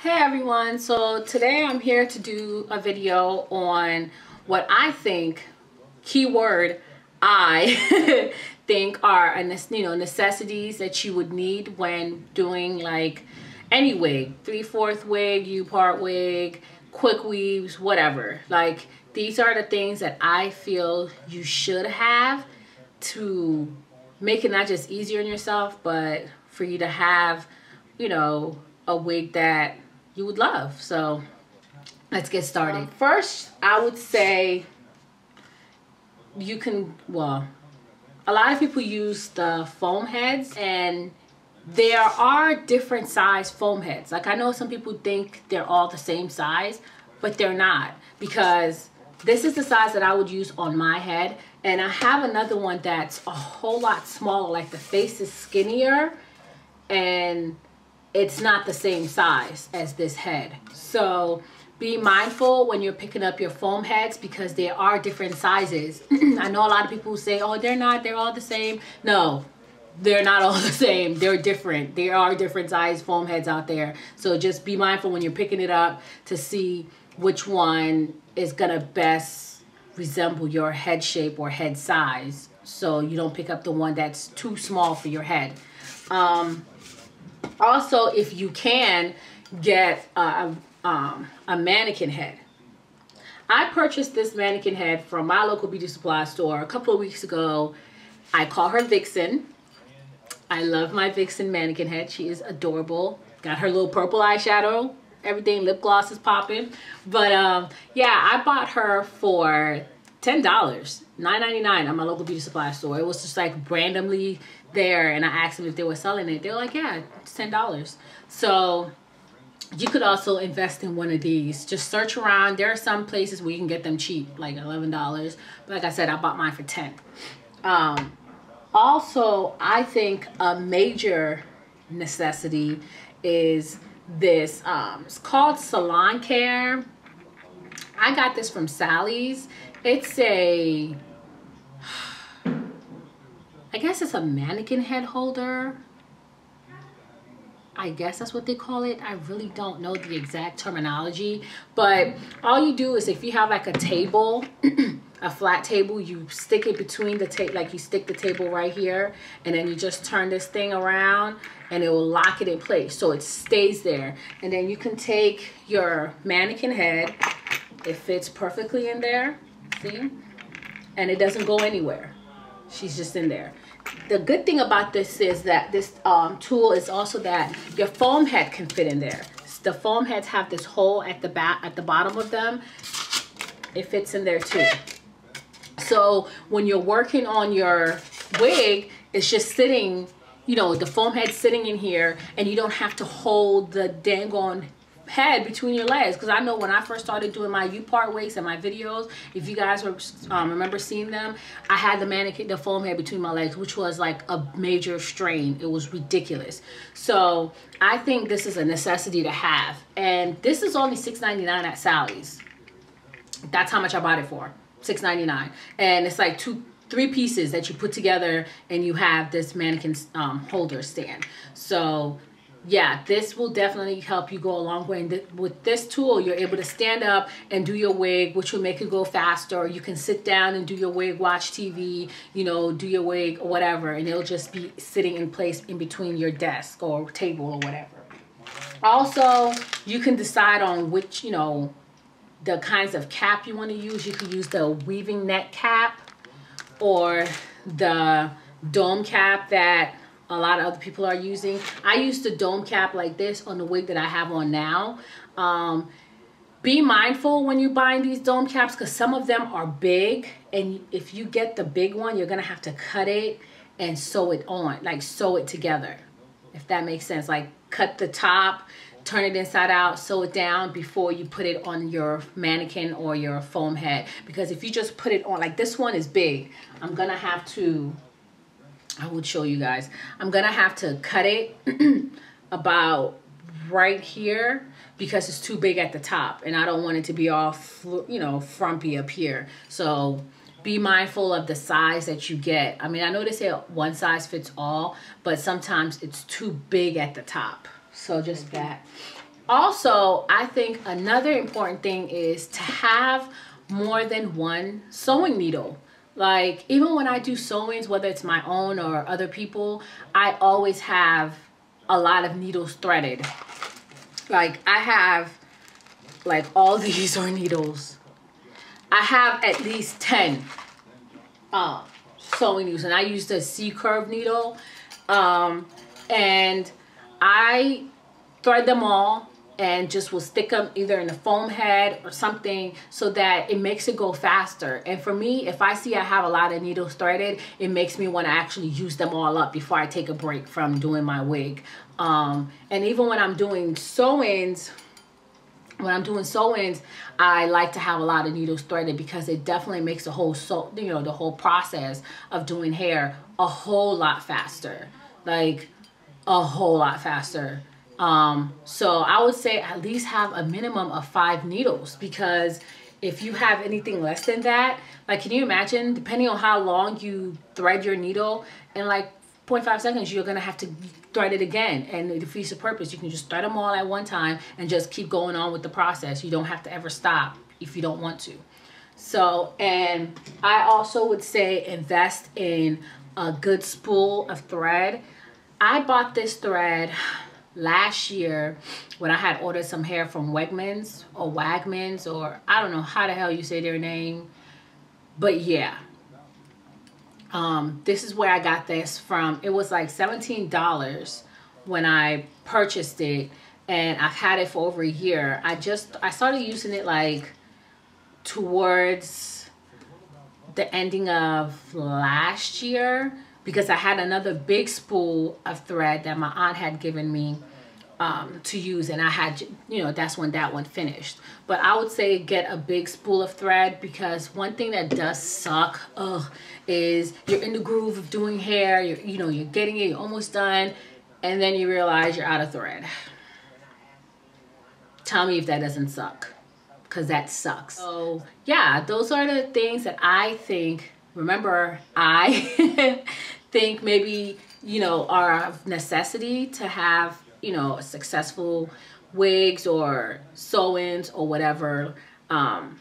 Hey everyone, so today I'm here to do a video on what I think, keyword I think are necessities that you would need when doing like any wig, 3/4 wig, UPART wig, quick weaves, whatever. Like these are the things that I feel you should have to make it not just easier on yourself, but for you to have, a wig that you would love. So let's get started. First, I would say you can, well, a lot of people use the foam heads, and there are different size foam heads. Like I know some people think they're all the same size, but they're not, because this is the size that I would use on my head. And I have another one that's a whole lot smaller, like the face is skinnier and it's not the same size as this head. So be mindful when you're picking up your foam heads, because there are different sizes. I know a lot of people who say, oh, they're not, they're all the same. No, they're not all the same. They're different. There are different size foam heads out there. So just be mindful when you're picking it up to see which one is gonna best resemble your head shape or head size, so you don't pick up the one that's too small for your head. Also, if you can, get a mannequin head. I purchased this mannequin head from my local beauty supply store a couple of weeks ago. I call her Vixen. I love my Vixen mannequin head. She is adorable. Got her little purple eyeshadow. Everything, lip gloss is popping. But yeah, I bought her for $10, $9.99 at my local beauty supply store. It was just like randomly there, and I asked them if they were selling it. They were like, yeah, it's $10. So you could also invest in one of these. Just search around. There are some places where you can get them cheap, like $11. But like I said, I bought mine for $10. Also, I think a major necessity is this. It's called Salon Care. I got this from Sally's. It's I guess it's a mannequin head holder. I guess that's what they call it. I really don't know the exact terminology, but all you do is, if you have like a table, a flat table, you stick it between the table, like you stick the table right here, and then you just turn this thing around and it will lock it in place so it stays there. And then you can take your mannequin head. It fits perfectly in there, see? And it doesn't go anywhere. She's just in there. The good thing about this is that this tool is also that your foam head can fit in there. The foam heads have this hole at the back, at the bottom of them. It fits in there too. So when you're working on your wig, it's just sitting, the foam head sitting in here, and you don't have to hold the dang on head between your legs. Because I know when I first started doing my UPART wigs and my videos, if you guys remember seeing them, I had the foam head between my legs, which was like a major strain. It was ridiculous. So I think this is a necessity to have, and this is only $6.99 at Sally's. That's how much I bought it for, $6.99. And it's like three pieces that you put together, and you have this mannequin holder stand. So yeah, this will definitely help you go a long way. And with this tool, you're able to stand up and do your wig, which will make it go faster. You can sit down and do your wig, watch TV, do your wig or whatever, and it'll just be sitting in place in between your desk or table or whatever. Also, you can decide on which, the kinds of cap you want to use. You could use the weaving neck cap or the dome cap that a lot of other people are using. I use the dome cap like this on the wig that I have on now. Be mindful when you're buying these dome caps, because some of them are big, and if you get the big one, you're gonna have to cut it and sew it on, like sew it together, if that makes sense. Like cut the top, turn it inside out, sew it down before you put it on your mannequin or your foam head. Because if you just put it on, like this one is big, I'm gonna have to, I would show you guys. I'm gonna have to cut it about right here, because it's too big at the top, and I don't want it to be all, frumpy up here. So be mindful of the size that you get. I mean, I know they say one size fits all, but sometimes it's too big at the top. So just that. Also, I think another important thing is to have more than one sewing needle. Like, even when I do sewings, whether it's my own or other people, I always have a lot of needles threaded. Like, I have, like, all these are needles. I have at least 10 sewing needles, and I use the C-curve needle. And I thread them all and just will stick them either in a foam head or something so that it makes it go faster. And for me, if I see I have a lot of needles threaded, it makes me want to actually use them all up before I take a break from doing my wig. And even when I'm doing sewings, I like to have a lot of needles threaded because it definitely makes the whole the whole process of doing hair a whole lot faster. Like, a whole lot faster. So I would say at least have a minimum of 5 needles, because if you have anything less than that, like, can you imagine, depending on how long you thread your needle, in like 0.5 seconds, you're gonna have to thread it again, and it defeats the purpose. You can just thread them all at one time and just keep going on with the process. You don't have to ever stop if you don't want to. So, and I also would say invest in a good spool of thread. I bought this thread last year when I had ordered some hair from Wegmans or Wagmans, or I don't know how the hell you say their name, but yeah. This is where I got this from. It was like $17 when I purchased it, and I've had it for over a year. I started using it like towards the ending of last year, because I had another big spool of thread that my aunt had given me to use, and I had, that's when that one finished. But I would say get a big spool of thread, because one thing that does suck is you're in the groove of doing hair, you're getting it, you're almost done, and then you realize you're out of thread. Tell me if that doesn't suck, because that sucks. So yeah, those are the things that I think, remember, I think maybe, are of necessity to have, successful wigs or sew-ins or whatever. Yeah,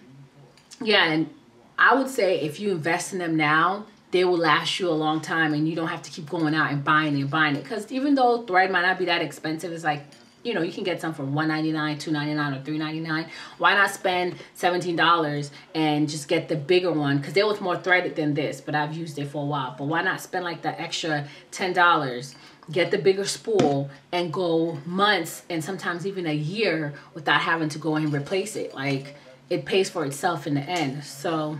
and I would say if you invest in them now, they will last you a long time, and you don't have to keep going out and buying it. Because even though thread might not be that expensive, it's like, you can get some for $1.99, $2.99, or $3.99. Why not spend $17 and just get the bigger one? Because there was more threaded than this, but I've used it for a while. But why not spend like the extra $10, get the bigger spool, and go months and sometimes even a year without having to go and replace it? Like, it pays for itself in the end. So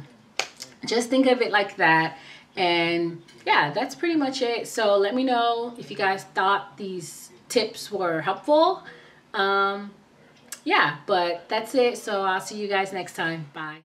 just think of it like that. And yeah, that's pretty much it. So let me know if you guys thought these tips were helpful. Yeah, but that's it. So I'll see you guys next time. Bye.